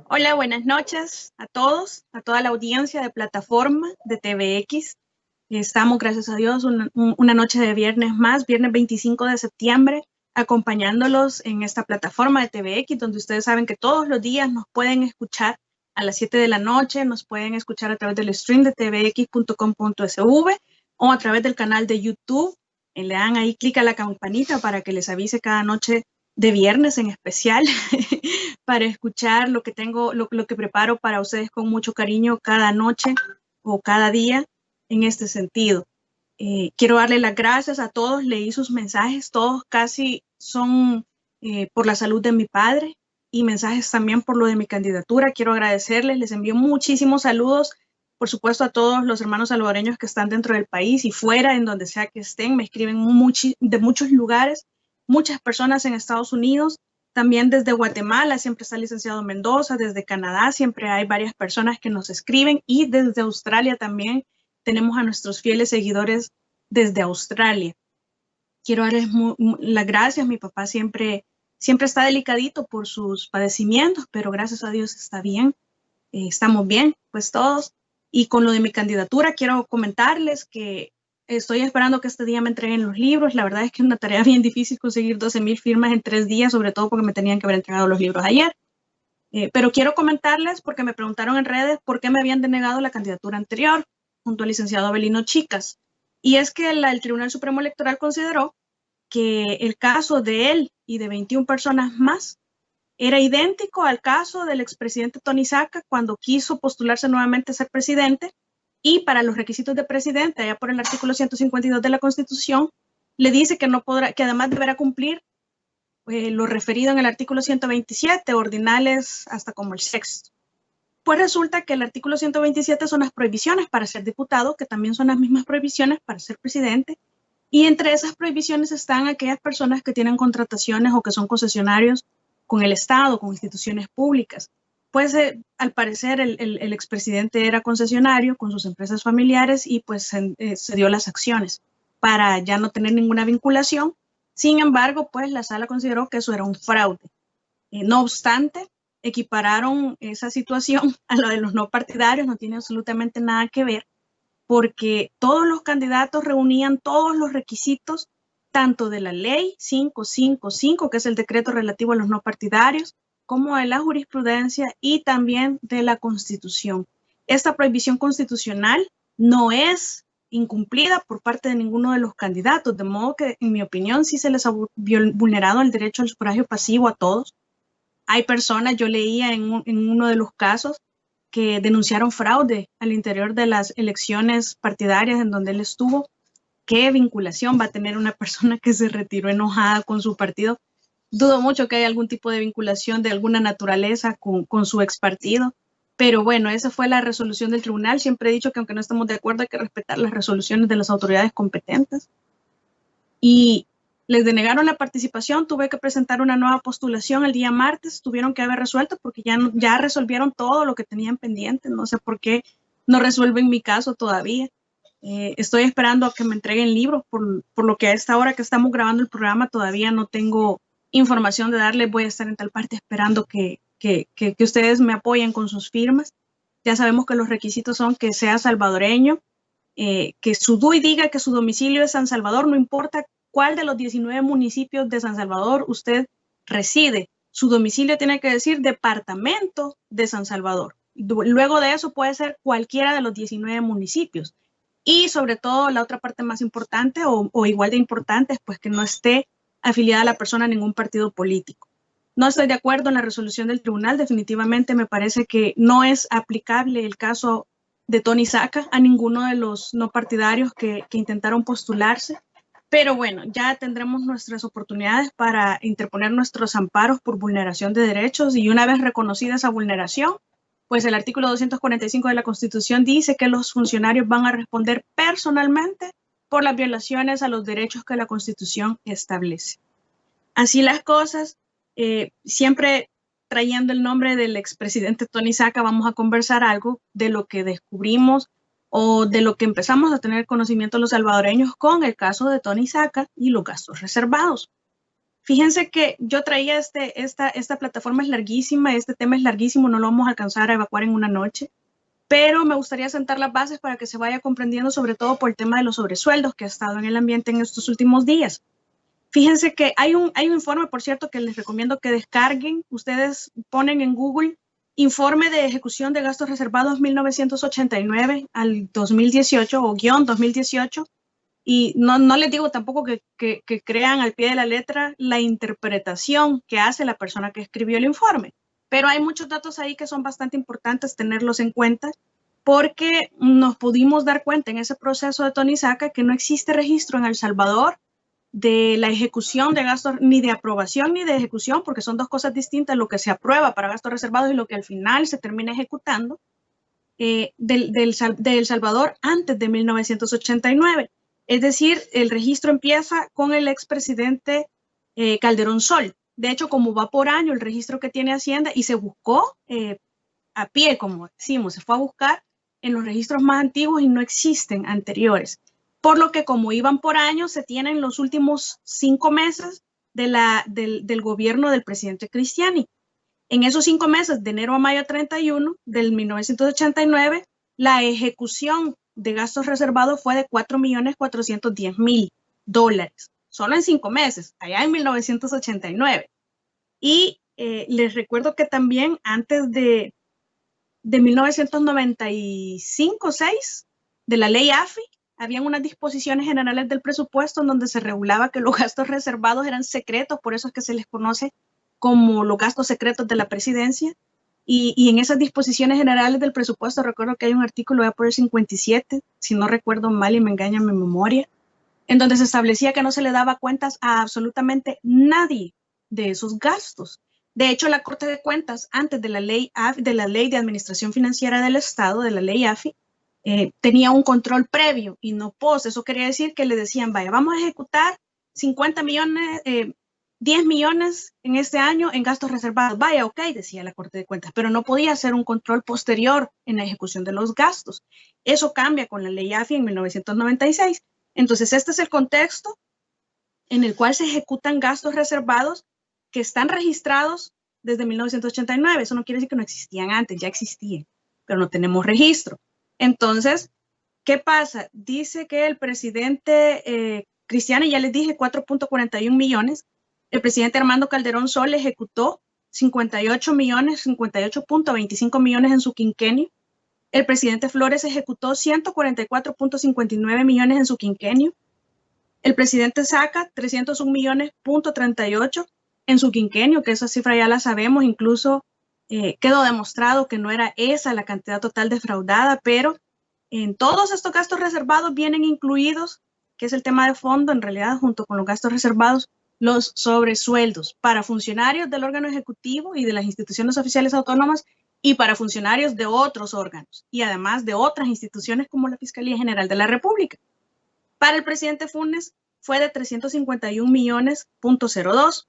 Hola, buenas noches a todos, a toda la audiencia de plataforma de TVX. Estamos, gracias a Dios, una noche de viernes más, viernes 25 de septiembre, acompañándolos en esta plataforma de TVX, donde ustedes saben que todos los días nos pueden escuchar a las 7 de la noche, nos pueden escuchar a través del stream de tvx.com.sv o a través del canal de YouTube. Le dan ahí clic a la campanita para que les avise cada noche de viernes en especial para escuchar lo que tengo, lo que preparo para ustedes con mucho cariño cada noche o cada día en este sentido. Quiero darle las gracias a todos, leí sus mensajes, todos casi son por la salud de mi padre y mensajes también por lo de mi candidatura. Quiero agradecerles, les envío muchísimos saludos, por supuesto a todos los hermanos salvadoreños que están dentro del país y fuera, en donde sea que estén, me escriben de muchos lugares, muchas personas en Estados Unidos, también desde Guatemala siempre está el licenciado Mendoza, desde Canadá siempre hay varias personas que nos escriben y desde Australia también tenemos a nuestros fieles seguidores desde Australia. Quiero darles las gracias. Mi papá siempre está delicadito por sus padecimientos, pero gracias a Dios está bien. Estamos bien, pues todos. Y con lo de mi candidatura, quiero comentarles que estoy esperando que este día me entreguen los libros. La verdad es que es una tarea bien difícil conseguir 12,000 firmas en 3 días, sobre todo porque me tenían que haber entregado los libros ayer. Pero quiero comentarles, porque me preguntaron en redes por qué me habían denegado la candidatura anterior junto al licenciado Abelino Chicas. Y es que el Tribunal Supremo Electoral consideró que el caso de él y de 21 personas más era idéntico al caso del expresidente Tony Saca cuando quiso postularse nuevamente a ser presidente, y para los requisitos de presidente, allá por el artículo 152 de la Constitución, le dice que no podrá, que además deberá cumplir lo referido en el artículo 127, ordinales hasta como el sexto. Pues resulta que el artículo 127 son las prohibiciones para ser diputado, que también son las mismas prohibiciones para ser presidente, y entre esas prohibiciones están aquellas personas que tienen contrataciones o que son concesionarios con el Estado, con instituciones públicas. Pues al parecer el expresidente era concesionario con sus empresas familiares y pues se dio las acciones para ya no tener ninguna vinculación. Sin embargo, pues la sala consideró que eso era un fraude. No obstante, equipararon esa situación a la de los no partidarios, no tiene absolutamente nada que ver, porque todos los candidatos reunían todos los requisitos, tanto de la ley 555, que es el decreto relativo a los no partidarios, como de la jurisprudencia y también de la Constitución. Esta prohibición constitucional no es incumplida por parte de ninguno de los candidatos, de modo que, en mi opinión, sí se les ha vulnerado el derecho al sufragio pasivo a todos. Hay personas, yo leía en uno de los casos, que denunciaron fraude al interior de las elecciones partidarias en donde él estuvo. ¿Qué vinculación va a tener una persona que se retiró enojada con su partido? Dudo mucho que haya algún tipo de vinculación de alguna naturaleza con su ex partido. Pero bueno, esa fue la resolución del tribunal. Siempre he dicho que aunque no estemos de acuerdo, hay que respetar las resoluciones de las autoridades competentes. Y les denegaron la participación, tuve que presentar una nueva postulación el día martes, tuvieron que haber resuelto porque ya resolvieron todo lo que tenían pendiente, no sé por qué no resuelven mi caso todavía. Estoy esperando a que me entreguen libros, por lo que a esta hora que estamos grabando el programa todavía no tengo información de darles, voy a estar en tal parte esperando que ustedes me apoyen con sus firmas. Ya sabemos que los requisitos son que sea salvadoreño, que su DUI diga que su domicilio es San Salvador, no importa cuál de los 19 municipios de San Salvador usted reside. Su domicilio tiene que decir departamento de San Salvador. Luego de eso puede ser cualquiera de los 19 municipios. Y sobre todo la otra parte más importante o igual de importante es pues que no esté afiliada la persona a ningún partido político. No estoy de acuerdo en la resolución del tribunal, definitivamente me parece que no es aplicable el caso de Tony Saca a ninguno de los no partidarios que intentaron postularse. Pero bueno, ya tendremos nuestras oportunidades para interponer nuestros amparos por vulneración de derechos, y una vez reconocida esa vulneración, pues el artículo 245 de la Constitución dice que los funcionarios van a responder personalmente por las violaciones a los derechos que la Constitución establece. Así las cosas, siempre trayendo el nombre del expresidente Tony Saca, vamos a conversar algo de lo que descubrimos o de lo que empezamos a tener conocimiento los salvadoreños con el caso de Tony Saca y los gastos reservados. Fíjense que yo traía esta plataforma es larguísima, este tema es larguísimo, no lo vamos a alcanzar a evacuar en una noche, pero me gustaría sentar las bases para que se vaya comprendiendo, sobre todo por el tema de los sobresueldos que ha estado en el ambiente en estos últimos días. Fíjense que hay un informe, por cierto, que les recomiendo que descarguen. Ustedes ponen en Google Informe de Ejecución de Gastos Reservados 1989 al 2018 o guión 2018. Y no les digo tampoco que crean al pie de la letra la interpretación que hace la persona que escribió el informe. Pero hay muchos datos ahí que son bastante importantes tenerlos en cuenta porque nos pudimos dar cuenta en ese proceso de Tonisaca que no existe registro en El Salvador de la ejecución de gastos, ni de aprobación ni de ejecución, porque son dos cosas distintas, lo que se aprueba para gastos reservados y lo que al final se termina ejecutando de El Salvador antes de 1989. Es decir, el registro empieza con el expresidente Calderón Sol. De hecho, como va por año el registro que tiene Hacienda y se buscó a pie, como decimos, se fue a buscar en los registros más antiguos y no existen anteriores. Por lo que como iban por año, se tienen los últimos 5 meses del gobierno del presidente Cristiani. En esos 5 meses, de enero a mayo 31 del 1989, la ejecución de gastos reservados fue de $4.410.000, solo en 5 meses, allá en 1989. Y les recuerdo que también antes de 1995-6, de la ley AFI, habían unas disposiciones generales del presupuesto en donde se regulaba que los gastos reservados eran secretos, por eso es que se les conoce como los gastos secretos de la presidencia. Y en esas disposiciones generales del presupuesto, recuerdo que hay un artículo, voy a poner 57, si no recuerdo mal y me engaña mi memoria, en donde se establecía que no se le daba cuentas a absolutamente nadie de esos gastos. De hecho, la Corte de Cuentas, antes de la ley de Administración Financiera del Estado, de la ley AFI, tenía un control previo y no post. Eso quería decir que le decían, vaya, vamos a ejecutar 50 millones, 10 millones en este año en gastos reservados. Vaya, ok, decía la Corte de Cuentas, pero no podía hacer un control posterior en la ejecución de los gastos. Eso cambia con la ley AFI en 1996. Entonces, este es el contexto en el cual se ejecutan gastos reservados que están registrados desde 1989. Eso no quiere decir que no existían antes, ya existían, pero no tenemos registro. Entonces, ¿qué pasa? Dice que el presidente Cristiani, ya les dije, 4.41 millones. El presidente Armando Calderón Sol ejecutó 58.25 millones en su quinquenio. El presidente Flores ejecutó 144.59 millones en su quinquenio. El presidente Saca 301.38 en su quinquenio, que esa cifra ya la sabemos, incluso quedó demostrado que no era esa la cantidad total defraudada, pero en todos estos gastos reservados vienen incluidos, que es el tema de fondo, en realidad, junto con los gastos reservados, los sobresueldos para funcionarios del órgano ejecutivo y de las instituciones oficiales autónomas y para funcionarios de otros órganos y además de otras instituciones como la Fiscalía General de la República. Para el presidente Funes fue de 351 millones.02.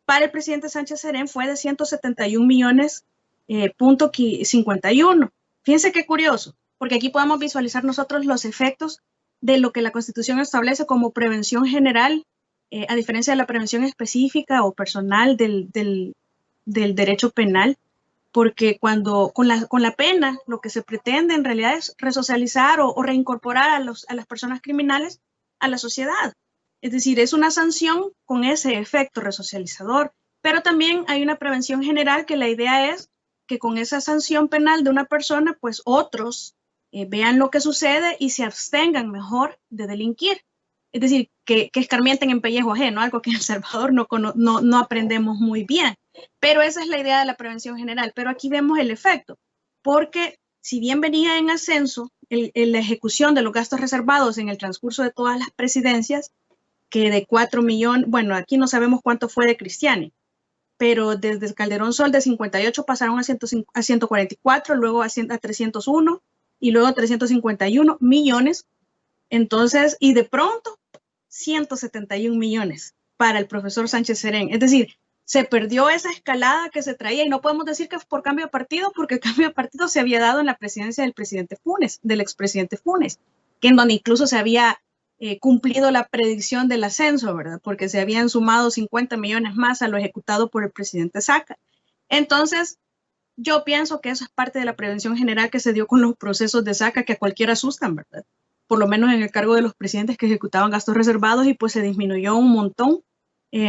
Para el presidente Sánchez Serén fue de 171 millones.51. Fíjense qué curioso, porque aquí podemos visualizar nosotros los efectos de lo que la Constitución establece como prevención general, a diferencia de la prevención específica o personal del derecho penal, porque cuando con la pena lo que se pretende en realidad es resocializar o reincorporar a las personas criminales a la sociedad. Es decir, es una sanción con ese efecto resocializador, pero también hay una prevención general que la idea es que con esa sanción penal de una persona, pues otros vean lo que sucede y se abstengan mejor de delinquir. Es decir, que escarmienten en pellejo ajeno, algo que en El Salvador no aprendemos muy bien. Pero esa es la idea de la prevención general. Pero aquí vemos el efecto, porque si bien venía en ascenso la ejecución de los gastos reservados en el transcurso de todas las presidencias, que de 4 millones, bueno, aquí no sabemos cuánto fue de Cristiani, pero desde Calderón Sol de 58 pasaron a 144, luego a 301 y luego 351 millones. Entonces, y de pronto, 171 millones para el profesor Sánchez Serén. Es decir, se perdió esa escalada que se traía y no podemos decir que es por cambio de partido, porque el cambio de partido se había dado en la presidencia del presidente Funes, del expresidente Funes, que en donde incluso se había cumplido la predicción del ascenso, ¿verdad? Porque se habían sumado 50 millones más a lo ejecutado por el presidente Saca. Entonces, yo pienso que eso es parte de la prevención general que se dio con los procesos de Saca, que a cualquiera asustan, ¿verdad? Por lo menos en el cargo de los presidentes que ejecutaban gastos reservados, y pues se disminuyó un montón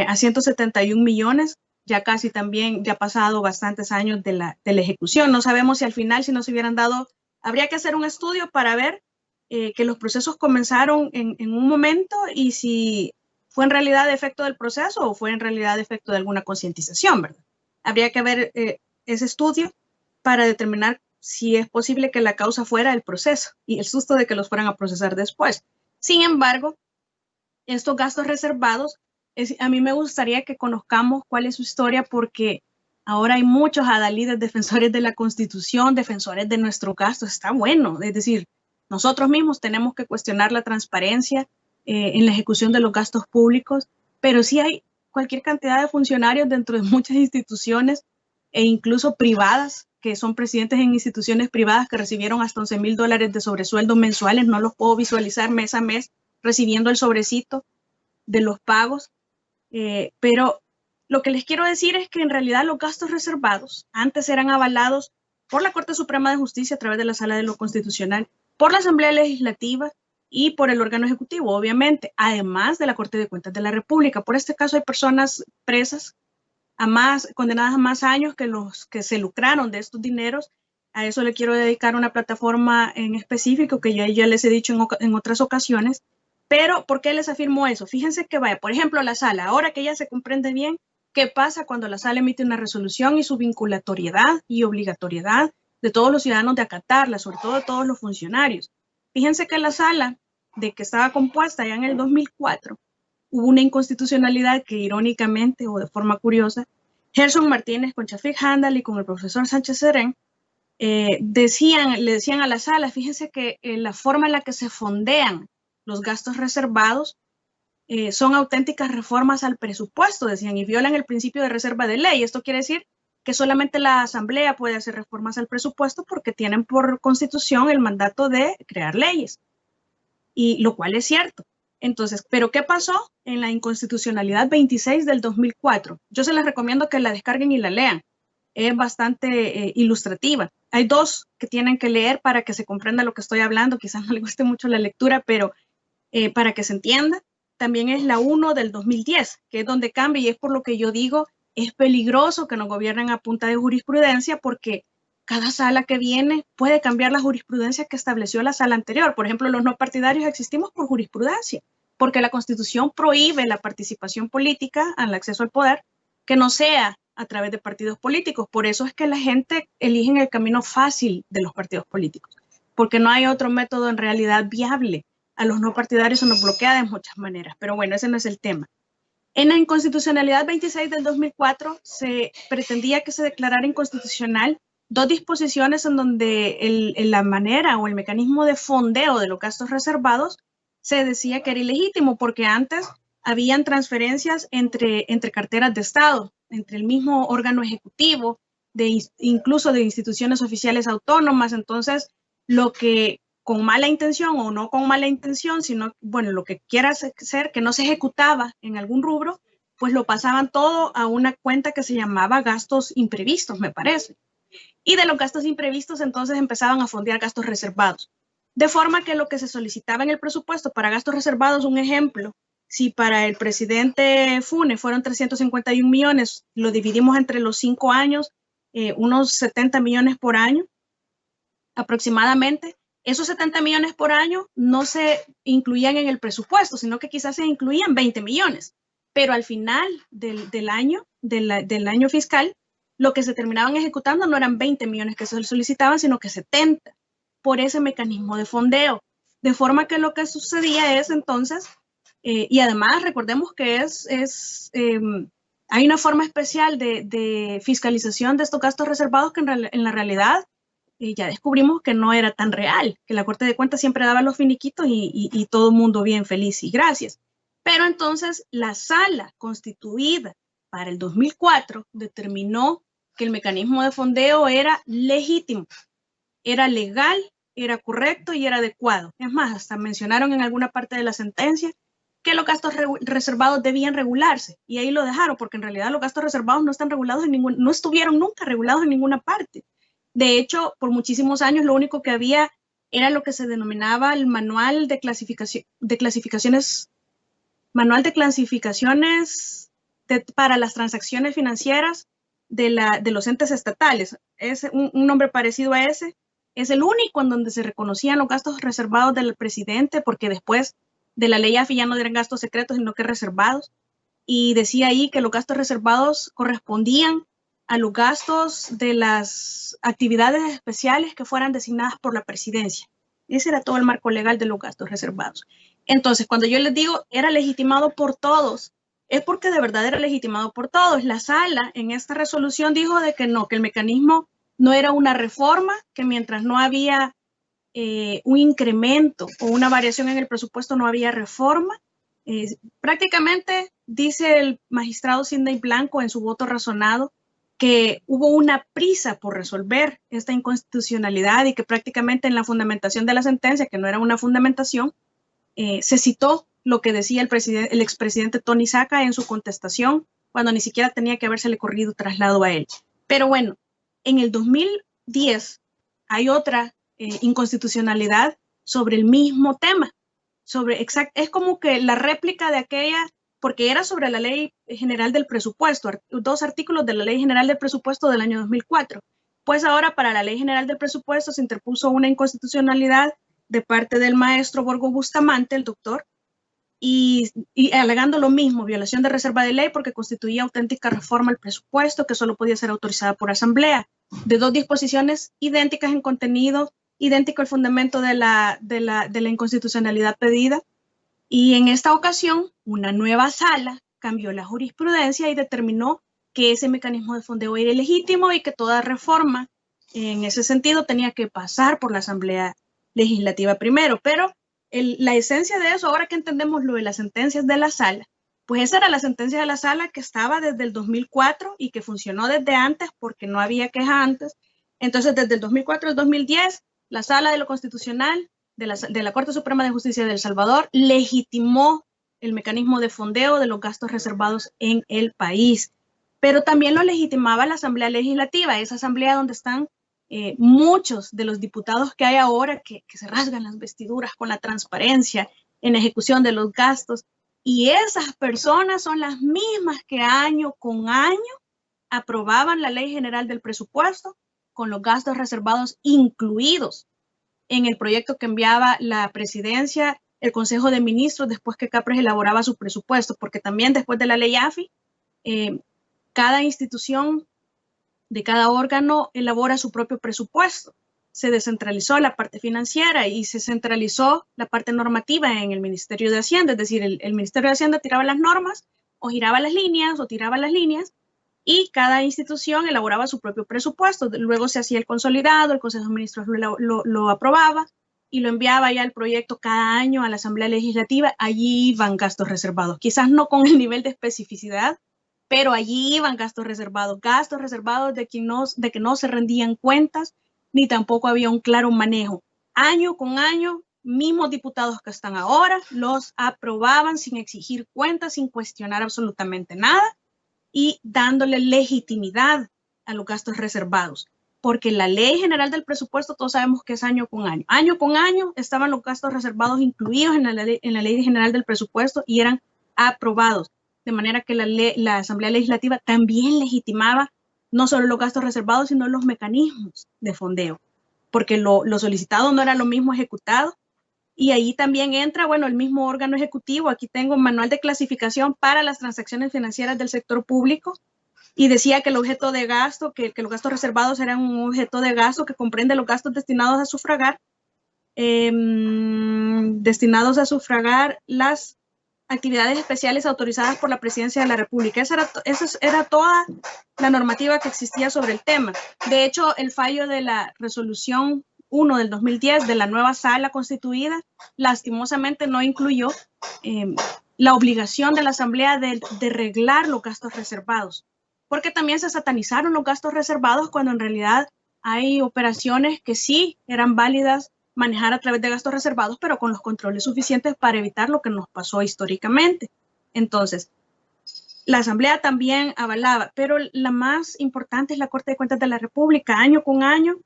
a 171 millones, ya casi también, ya ha pasado bastantes años de la ejecución. No sabemos si al final, si no se hubieran dado, habría que hacer un estudio para ver que los procesos comenzaron en un momento y si fue en realidad efecto del proceso o fue en realidad efecto de alguna concientización, ¿verdad? Habría que ver ese estudio para determinar si es posible que la causa fuera el proceso y el susto de que los fueran a procesar después. Sin embargo, estos gastos reservados, a mí me gustaría que conozcamos cuál es su historia, porque ahora hay muchos adalides, defensores de la Constitución, defensores de nuestros gastos. Está bueno, es decir, nosotros mismos tenemos que cuestionar la transparencia en la ejecución de los gastos públicos, pero sí hay cualquier cantidad de funcionarios dentro de muchas instituciones e incluso privadas, que son presidentes en instituciones privadas que recibieron hasta $11,000 de sobresueldo mensuales. No los puedo visualizar mes a mes recibiendo el sobrecito de los pagos, pero lo que les quiero decir es que en realidad los gastos reservados antes eran avalados por la Corte Suprema de Justicia a través de la Sala de lo Constitucional, por la Asamblea Legislativa y por el órgano ejecutivo, obviamente, además de la Corte de Cuentas de la República. Por este caso hay personas presas, condenadas a más años, que los que se lucraron de estos dineros. A eso le quiero dedicar una plataforma en específico que ya les he dicho en otras ocasiones. Pero, ¿por qué les afirmo eso? Fíjense que vaya, por ejemplo, la Sala, ahora que ya se comprende bien qué pasa cuando la Sala emite una resolución y su vinculatoriedad y obligatoriedad de todos los ciudadanos de acatarla, sobre todo de todos los funcionarios. Fíjense que la Sala, de que estaba compuesta ya en el 2004, hubo una inconstitucionalidad que, irónicamente o de forma curiosa, Gerson Martínez con Chafik Handal y con el profesor Sánchez Serén le decían a la Sala, fíjense que la forma en la que se fondean los gastos reservados son auténticas reformas al presupuesto, decían, y violan el principio de reserva de ley. Esto quiere decir que solamente la Asamblea puede hacer reformas al presupuesto porque tienen por Constitución el mandato de crear leyes, y lo cual es cierto. Entonces, ¿pero qué pasó en la inconstitucionalidad 26 del 2004? Yo se les recomiendo que la descarguen y la lean. Es bastante ilustrativa. Hay dos que tienen que leer para que se comprenda lo que estoy hablando. Quizás no les guste mucho la lectura, pero para que se entienda. También es la 1 del 2010, que es donde cambia, y es por lo que yo digo, es peligroso que nos gobiernen a punta de jurisprudencia, porque cada sala que viene puede cambiar la jurisprudencia que estableció la sala anterior. Por ejemplo, los no partidarios existimos por jurisprudencia, porque la Constitución prohíbe la participación política al acceso al poder que no sea a través de partidos políticos. Por eso es que la gente elige el camino fácil de los partidos políticos, porque no hay otro método en realidad viable. A los no partidarios se nos bloquea de muchas maneras, pero bueno, ese no es el tema. En la inconstitucionalidad 26 del 2004 se pretendía que se declarara inconstitucional dos disposiciones en donde la manera o el mecanismo de fondeo de los gastos reservados se decía que era ilegítimo, porque antes habían transferencias entre carteras de Estado, entre el mismo órgano ejecutivo, incluso de instituciones oficiales autónomas. Entonces, lo que con mala intención o no con mala intención, sino, bueno, lo que quiera ser, que no se ejecutaba en algún rubro, pues lo pasaban todo a una cuenta que se llamaba gastos imprevistos, me parece. Y de los gastos imprevistos entonces empezaban a fondear gastos reservados. De forma que lo que se solicitaba en el presupuesto para gastos reservados, un ejemplo, si para el presidente Funes fueron 351 millones, lo dividimos entre los 5 años, unos 70 millones por año aproximadamente. Esos 70 millones por año no se incluían en el presupuesto, sino que quizás se incluían 20 millones. Pero al final del año fiscal, lo que se terminaban ejecutando no eran 20 millones que se solicitaban, sino que 70, por ese mecanismo de fondeo. De forma que lo que sucedía es entonces, y además recordemos que hay una forma especial de fiscalización de estos gastos reservados que en la realidad ya descubrimos que no era tan real, que la Corte de Cuentas siempre daba los finiquitos y todo el mundo bien feliz y gracias. Pero entonces la sala constituida para el 2004 determinó que el mecanismo de fondeo era legítimo, era legal era correcto y era adecuado. Es más, hasta mencionaron en alguna parte de la sentencia que los gastos reservados debían regularse, y ahí lo dejaron, porque en realidad los gastos reservados no están regulados no estuvieron nunca regulados en ninguna parte. De hecho, por muchísimos años lo único que había era lo que se denominaba el manual de clasificaciones para las transacciones financieras de los entes estatales. Es un nombre parecido a ese. Es el único en donde se reconocían los gastos reservados del presidente, porque después de la ley AFI ya no eran gastos secretos, sino que reservados. Y decía ahí que los gastos reservados correspondían a los gastos de las actividades especiales que fueran designadas por la presidencia. Ese era todo el marco legal de los gastos reservados. Entonces, cuando yo les digo era legitimado por todos, es porque de verdad era legitimado por todos. La sala en esta resolución dijo de que no, que el mecanismo no era una reforma, que mientras no había un incremento o una variación en el presupuesto no había reforma. Prácticamente dice el magistrado Sidney Blanco en su voto razonado que hubo una prisa por resolver esta inconstitucionalidad y que prácticamente en la fundamentación de la sentencia, que no era una fundamentación, se citó lo que decía el expresidente Tony Saca en su contestación, cuando ni siquiera tenía que habérsele corrido traslado a él. Pero bueno, en el 2010 hay otra inconstitucionalidad sobre el mismo tema. Es como que la réplica de aquella, porque era sobre la Ley General del Presupuesto, dos artículos de la Ley General del Presupuesto del año 2004. Pues ahora para la Ley General del Presupuesto se interpuso una inconstitucionalidad de parte del maestro Borgo Bustamante, el doctor, y alegando lo mismo, violación de reserva de ley porque constituía auténtica reforma al presupuesto que solo podía ser autorizada por asamblea, de dos disposiciones idénticas en contenido, idéntico al fundamento de la inconstitucionalidad pedida. Y en esta ocasión, una nueva sala cambió la jurisprudencia y determinó que ese mecanismo de fondeo era ilegítimo y que toda reforma en ese sentido tenía que pasar por la Asamblea Legislativa primero. Pero la esencia de eso, ahora que entendemos lo de las sentencias de la sala, pues esa era la sentencia de la sala que estaba desde el 2004 y que funcionó desde antes porque no había queja antes. Entonces, desde el 2004 al 2010, la Sala de lo Constitucional de la Corte Suprema de Justicia de El Salvador legitimó el mecanismo de fondeo de los gastos reservados en el país, pero también lo legitimaba la Asamblea Legislativa, esa asamblea donde están muchos de los diputados que hay ahora que se rasgan las vestiduras con la transparencia en ejecución de los gastos, y esas personas son las mismas que año con año aprobaban la Ley General del Presupuesto con los gastos reservados incluidos en el proyecto que enviaba la presidencia, el Consejo de Ministros, después que CAPRES elaboraba su presupuesto, porque también después de la ley AFI, cada institución de cada órgano elabora su propio presupuesto. Se descentralizó la parte financiera y se centralizó la parte normativa en el Ministerio de Hacienda, es decir, el Ministerio de Hacienda tiraba las normas o giraba las líneas o tiraba las líneas y cada institución elaboraba su propio presupuesto. Luego se hacía el consolidado, el Consejo de Ministros lo aprobaba y lo enviaba ya el proyecto cada año a la Asamblea Legislativa. Allí iban gastos reservados, quizás no con el nivel de especificidad, pero allí iban gastos reservados de que no se rendían cuentas, ni tampoco había un claro manejo. Año con año, mismos diputados que están ahora los aprobaban sin exigir cuentas, sin cuestionar absolutamente nada y dándole legitimidad a los gastos reservados. Porque la Ley General del Presupuesto, todos sabemos que es año con año. Año con año estaban los gastos reservados incluidos en la Ley General del Presupuesto y eran aprobados. De manera que la Asamblea Legislativa también legitimaba no solo los gastos reservados, sino los mecanismos de fondeo, porque lo solicitado no era lo mismo ejecutado. Y ahí también entra, bueno, el mismo órgano ejecutivo. Aquí tengo un manual de clasificación para las transacciones financieras del sector público y decía que el objeto de gasto, que los gastos reservados eran un objeto de gasto que comprende los gastos destinados a sufragar las actividades especiales autorizadas por la Presidencia de la República. Esa era toda la normativa que existía sobre el tema. De hecho, el fallo de la resolución 1 del 2010 de la nueva sala constituida, lastimosamente no incluyó la obligación de la Asamblea de reglar los gastos reservados, porque también se satanizaron los gastos reservados cuando en realidad hay operaciones que sí eran válidas manejar a través de gastos reservados, pero con los controles suficientes para evitar lo que nos pasó históricamente. Entonces, la Asamblea también avalaba, pero la más importante es la Corte de Cuentas de la República. Año con año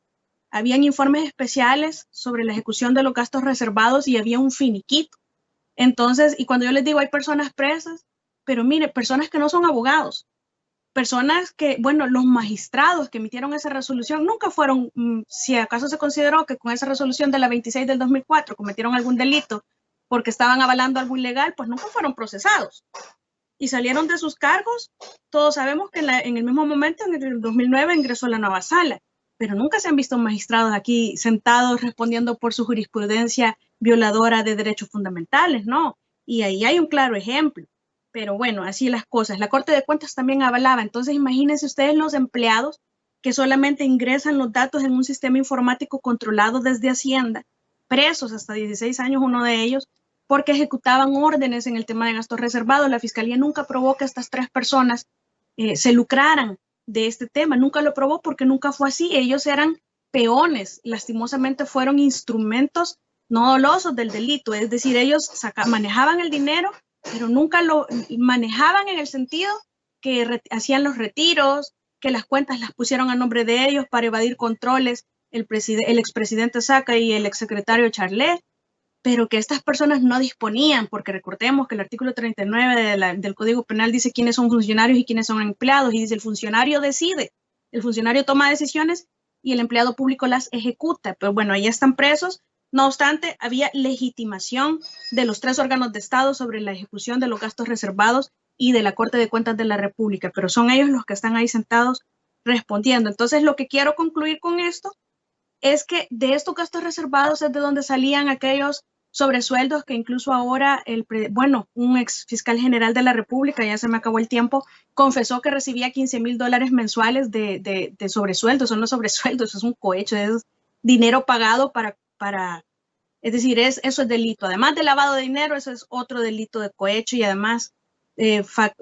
habían informes especiales sobre la ejecución de los gastos reservados y había un finiquito. Entonces, y cuando yo les digo hay personas presas, pero mire, personas que no son abogados, personas que, bueno, los magistrados que emitieron esa resolución nunca fueron, si acaso se consideró que con esa resolución de la 26 del 2004 cometieron algún delito porque estaban avalando algo ilegal, pues nunca fueron procesados y salieron de sus cargos. Todos sabemos que en el mismo momento, en el 2009, ingresó la nueva sala, pero nunca se han visto magistrados aquí sentados respondiendo por su jurisprudencia violadora de derechos fundamentales, ¿no? Y ahí hay un claro ejemplo. Pero bueno, así las cosas. La Corte de Cuentas también avalaba. Entonces, imagínense ustedes los empleados que solamente ingresan los datos en un sistema informático controlado desde Hacienda, presos hasta 16 años uno de ellos, porque ejecutaban órdenes en el tema de gastos reservados. La Fiscalía nunca probó que estas 3 personas se lucraran de este tema. Nunca lo probó porque nunca fue así. Ellos eran peones. Lastimosamente fueron instrumentos no dolosos del delito. Es decir, ellos manejaban el dinero, pero nunca lo manejaban en el sentido que hacían los retiros, que las cuentas las pusieron a nombre de ellos para evadir controles el expresidente Saca y el exsecretario Charlet, pero que estas personas no disponían, porque recordemos que el artículo 39 del Código Penal dice quiénes son funcionarios y quiénes son empleados, y dice el funcionario decide, el funcionario toma decisiones y el empleado público las ejecuta. Pero bueno, ahí están presos. No obstante, había legitimación de los 3 órganos de Estado sobre la ejecución de los gastos reservados y de la Corte de Cuentas de la República, pero son ellos los que están ahí sentados respondiendo. Entonces, lo que quiero concluir con esto es que de estos gastos reservados es de donde salían aquellos sobresueldos que incluso ahora, un ex fiscal general de la República, ya se me acabó el tiempo, confesó que recibía $15,000 mensuales de sobresueldos. Son los sobresueldos, eso es un cohecho, es dinero pagado para, es decir, eso es delito. Además de lavado de dinero, eso es otro delito de cohecho y además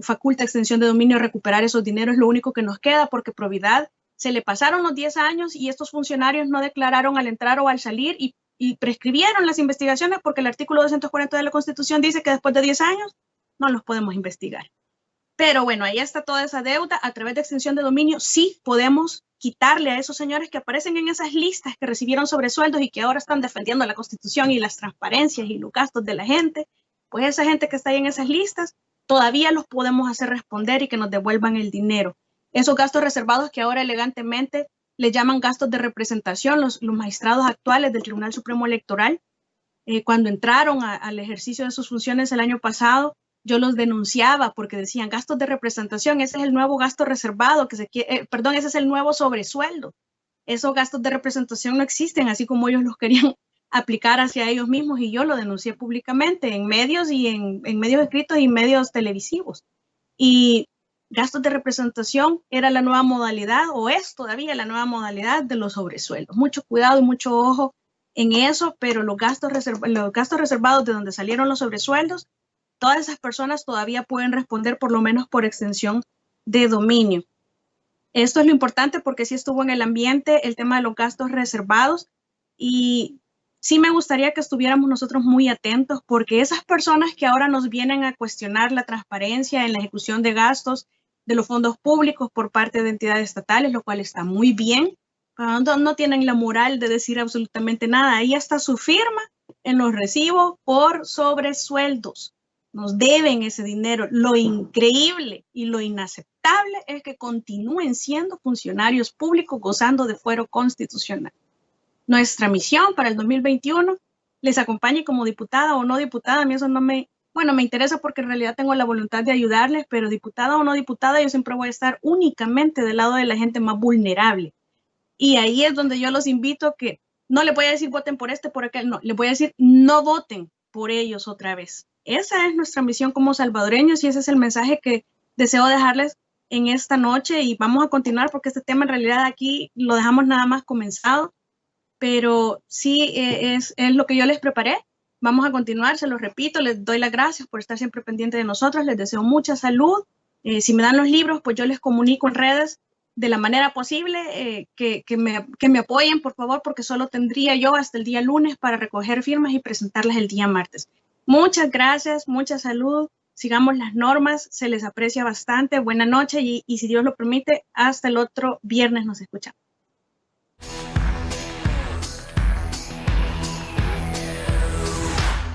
faculta extensión de dominio recuperar esos dineros. Es lo único que nos queda porque probidad se le pasaron los 10 años y estos funcionarios no declararon al entrar o al salir y prescribieron las investigaciones porque el artículo 240 de la Constitución dice que después de 10 años no los podemos investigar. Pero bueno, ahí está toda esa deuda. A través de extensión de dominio sí podemos quitarle a esos señores que aparecen en esas listas que recibieron sobresueldos y que ahora están defendiendo la Constitución y las transparencias y los gastos de la gente. Pues esa gente que está ahí en esas listas, todavía los podemos hacer responder y que nos devuelvan el dinero. Esos gastos reservados que ahora elegantemente le llaman gastos de representación, los magistrados actuales del Tribunal Supremo Electoral, cuando entraron al ejercicio de sus funciones el año pasado, yo los denunciaba porque decían gastos de representación, ese es el nuevo gasto reservado, ese es el nuevo sobresueldo. Esos gastos de representación no existen, así como ellos los querían aplicar hacia ellos mismos, y yo lo denuncié públicamente en medios y en medios escritos y medios televisivos. Y gastos de representación era la nueva modalidad, o es todavía la nueva modalidad de los sobresueldos. Mucho cuidado y mucho ojo en eso, pero los gastos reservados de donde salieron los sobresueldos, todas esas personas todavía pueden responder por lo menos por extensión de dominio. Esto es lo importante porque sí estuvo en el ambiente el tema de los gastos reservados y sí me gustaría que estuviéramos nosotros muy atentos porque esas personas que ahora nos vienen a cuestionar la transparencia en la ejecución de gastos de los fondos públicos por parte de entidades estatales, lo cual está muy bien, no tienen la moral de decir absolutamente nada. Ahí está su firma en los recibos por sobresueldos. Nos deben ese dinero. Lo increíble y lo inaceptable es que continúen siendo funcionarios públicos gozando de fuero constitucional. Nuestra misión para el 2021, les acompañe como diputada o no diputada, a mí eso no me interesa porque en realidad tengo la voluntad de ayudarles, pero diputada o no diputada, yo siempre voy a estar únicamente del lado de la gente más vulnerable. Y ahí es donde yo los invito a que no les voy a decir voten por este, por aquel, no, les voy a decir no voten por ellos otra vez. Esa es nuestra misión como salvadoreños y ese es el mensaje que deseo dejarles en esta noche y vamos a continuar porque este tema en realidad aquí lo dejamos nada más comenzado, pero sí es lo que yo les preparé. Vamos a continuar, se los repito, les doy las gracias por estar siempre pendientes de nosotros, les deseo mucha salud. Si me dan los libros, pues yo les comunico en redes de la manera posible, que me apoyen, por favor, porque solo tendría yo hasta el día lunes para recoger firmas y presentarlas el día martes. Muchas gracias, mucha salud, sigamos las normas, se les aprecia bastante, buena noche y si Dios lo permite, hasta el otro viernes nos escuchamos.